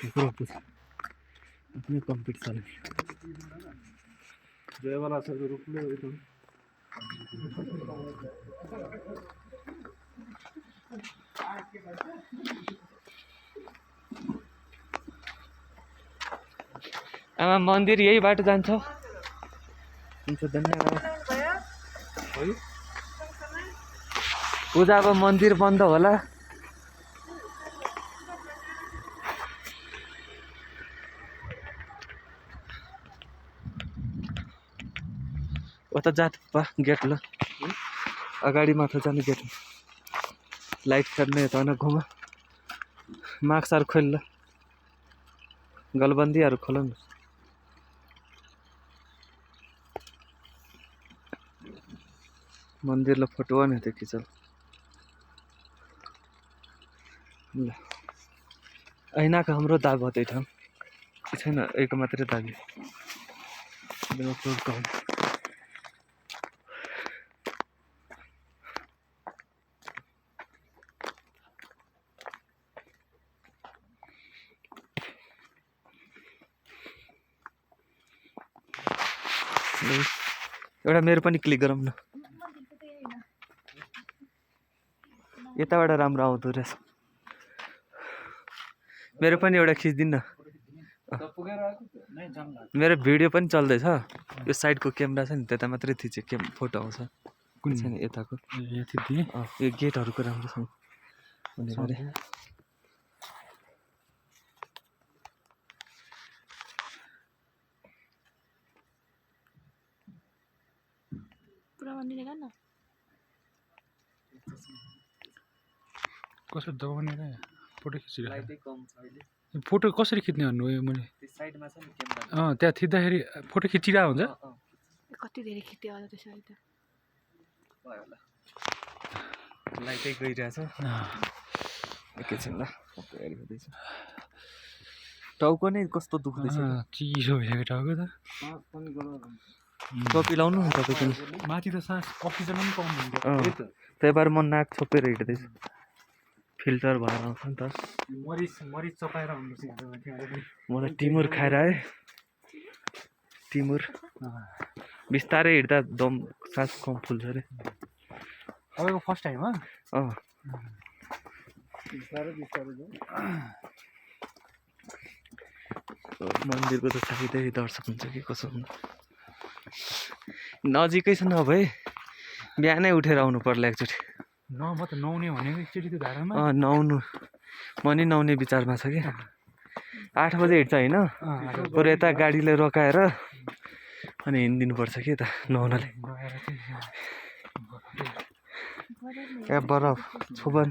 Group अपने competition जय वाला से group में तो आमा मन्दिर यही बाटो जान्छ। हुन्छ धन्यवाद। पूजा अब मन्दिर बन्द होला। उता जात गेट ल अगाडि माथि जाने गेट लाइट फेर्ने त न घुम मार्क्सहरू खोल ल गलबन्दीहरू खोल न। मन्दिरलाई फोटो नि त्यो खिचल ल। ऐनाको हाम्रो दाग हो त्यही ठाउँ छैन एक मात्रै दाग। एउटा मेरो पनि क्लिक गरौँ न। यताबाट राम्रो आउँदो रहेछ। मेरो पनि एउटा खिचिदिनु न। मेरो भिडियो पनि चल्दैछ। यो साइडको क्यामेरा छ नि त्यता मात्रै थिचे फोटो आउँछ। कुन छैन यताको यो गेटहरूको राम्रोसँग कसरी दबाउने र फोटो खिचिरहेको फोटो कसरी खिच्ने भन्नु हो मैले साइडमा छ नि क्यामेरा त्यहाँ थिच्दाखेरि फोटो खिचिरहेको हुन्छ। कति धेरै खिच्यो होला त्यसरी त भयो होला लाइटै गइरहेछ एकैछिन ल हेर्दैछु। टाउको नै कस्तो दुख्दैछ चिसो भइसक्यो टाउको त। टोपी लाउनु नि तपाईँ माथि त सास अक्सिजन पनि पाउनुहुन्छ। त्यही भएर म नाक छोपेर हिँड्दैछु फिल्टर भएर आउँछ नि त। मरिच चपाएर मलाई टिमुर खाएर आयो। टिमुर बिस्तारै हिँड्दा दम सास कम फुल्छ अरे। तपाईँको फर्स्ट टाइम हो? मन्दिरको त साइदै दर्शक हुन्छ कि कसो हुन्छ। नजिकै छ नभए बिहानै उठेर आउनु पर्ला एकचोटि। म त नुहाउने भनेको एकचोटि त्यो धारामा। नुहाउनु म नि नुहाउने विचारमा छ कि 8 बजे हिँड्छ होइन बरु यता गाडीले रोकाएर अनि हिँडिदिनुपर्छ कि यता नुहाउनले। ए बरफ छोबन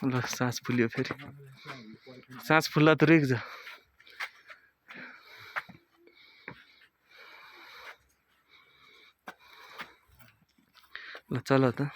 ल सास फुल्यो फेरि। सास फुल्दा त रुक जा ल चल त।